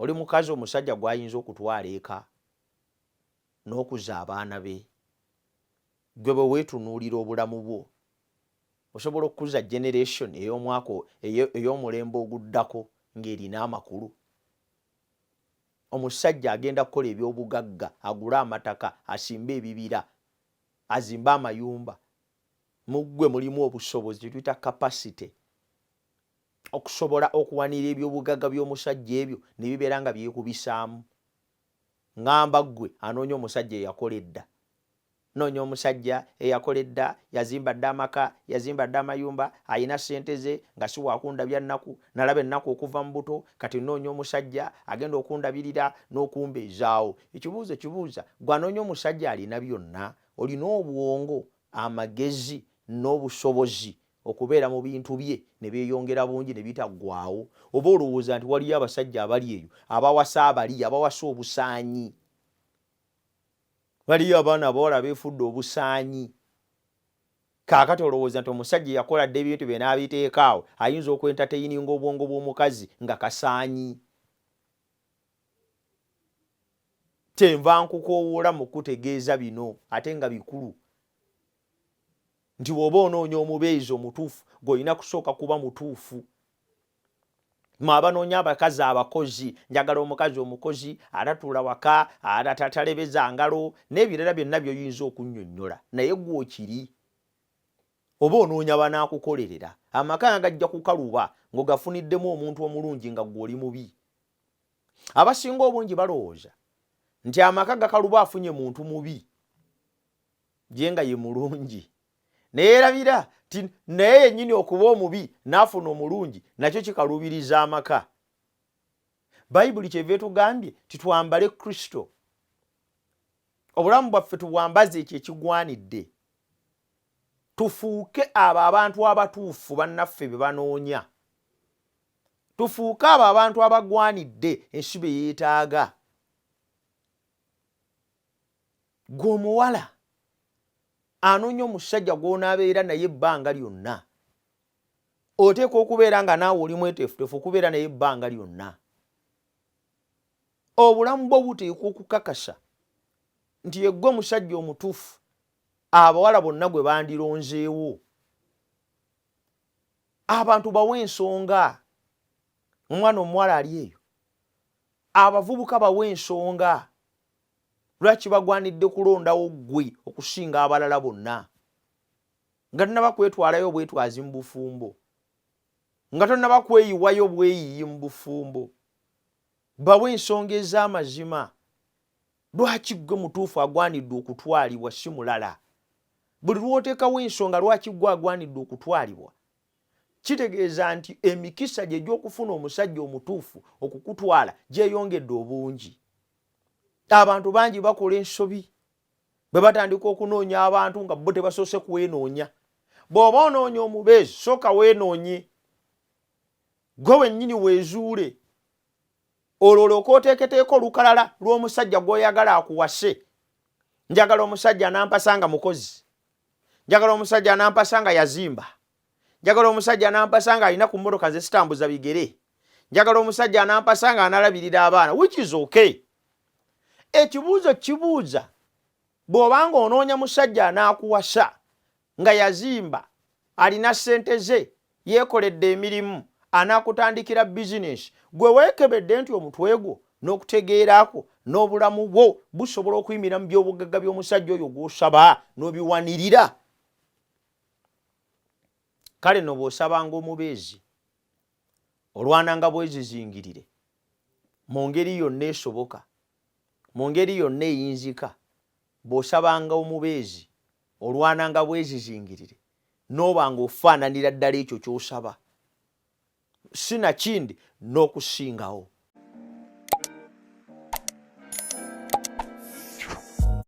oli mukazi omusajja gwayinza okutwala eka n'okuza abaana be. Gwe bwe weetunuulira obulamu bwo osobola okukuza generation ey'omwaka ey'omulembe oguddako ng'erina amakulu. Omusajja agenda kukola eby'obugagga, agule amataka, asimbe ebibira, azimbe amayumba. Mu ggwe mulimu obusobozi kye tuyita capacity okusobola okuwanira eby'obugagga by'omusajja ebyo ne bibeera nga byekubisaamu. Ngamba ggwe anoonya omusajja eyakola edda. Noonya omusajja eyakola edda, yazimba dda amaka, yazimba dda amayumba, ayina ssente ze nga si wakundabya nnaku, nalaba ennaku okuva mu buto, kati noonya omusajja agenda okundabirira n'okumbeezaawo. Ekibuuzo kibuuza, gwe anoonya omusajja alina byonna, olina obwongo, amagezi n'obusobozi okubeera mu bintu bye ne beeyongera bungi ne bitaggwaawo, oba olowooza nti waliyo abasajja abali eyo abawasa abali abawasa obusaanyi? Waliyo abaana abawala beefudde obusaanyi. Kaakati olowooza nti omusajja yakola dde ebintu bye n'abiteekaawo ayinza okwentateyininga obwongo bw'omukazi nga kasaanyi? Kyenva nkukoowoola mu kutegeeza bino ate nga bikulu nti bw'oba onoonya omubeezi omutuufu gw'olina kusooka kuba mutuufu. Mwe abanoonya abakazi abakozi, njagala omukazi omukozi atatuula waka, atalebeza ngalo n'ebirala byonna by'oyinza okunnyonnyola, naye gw'okiri. Oba onoonya banaakukolerera, amaka gajja kukaluba ng'ogafuniddemu omuntu omulungi nga gw'oli mubi. Abasinga obungi balowooza nti amaka gakaluba afunye muntu mubi gye nga ye mulungi. Neerabira ti naye yennyini okuba omubi n'afuna omulungi nakyo kikalubiriza amaka. Bayibuli kyeva etugambye titwambale Kristo, obulamu bwaffe tubwambaze ekyo ekigwanidde, tufuuke abo abantu abatuufu bannaffe be banoonya, tufuuke abo abantu abagwanidde ensi be yeetaaga. Gwe omuwala anoonya omusajja gw'onaabeera naye ebbanga lyonna, oteeka okubeera nga naawe oli mweteefuteefu okubeera naye ebbanga lyonna. Obulamu bwo buteekwa okukakasa nti ye ggwe omusajja omutuufu abawala bonna gwe bandironzeewo. Abantu bawe ensonga, omwana omuwala ali eyo, abavubuka bawe ensonga. Lwaki bagwanidde kulondawo ggwe okusinga abalala bonna? Nga tonnaba kwetwalayo bwetwazi mu bufumbo, nga tonnaba kweyiwayo bweyiyi mu bufumbo. Bawe ensonga ez'amazima. Lwaki ggwe mutuufu agwanidde okutwalibwa si mulala? Buli lw'oteekawo ensonga lwaki ggwe agwanidde okutwalibwa, kitegeeza nti emikisa gye gy'okufuna omusajja omutuufu okukutwala gyeyongedde obungi. Abantu bangi bakola ensobi bwe batandika okunoonya abantu nga bo tebasoose kuwenoonya. Bw'oba onoonya omubeezi sooka wenoonye, gwe wennyini weezuule, olwolooka oteeketeeka olukalala lw'omusajja gw'oyagala akuwase. Njagala omusajja anampasa nga mukozi, njagala omusajja anampasa nga yazimba, njagala omusajja anampasa nga alina ku mmotoka ze zitambuza bigere, njagala omusajja anampasa nga analabirira abaana, which is okay. Ekibuuzo kibuuza, bw'obanga onoonya musajja anaakuwasa nga yazimba, alina ssente ze, yeekoledde emirimu, anaakutandikira bizinesi, gwe weekebedde nti omutwe gwo n'okutegeerako n'obulamu bwo busobola okuyimira mu by'obugagga by'omusajja oyo gw'osaba n'obiwanirira. Kale no bw'osabanga omubeezi olwananga bwezizingirire mu ngeri yonna esoboka, mu ngeri yonna eyinzika. Bw'osabanga omubeezi olwananga bwezizingirire n'obanga ofaananira ddala ekyo ky'osaba, sinakindi n'okusingawo.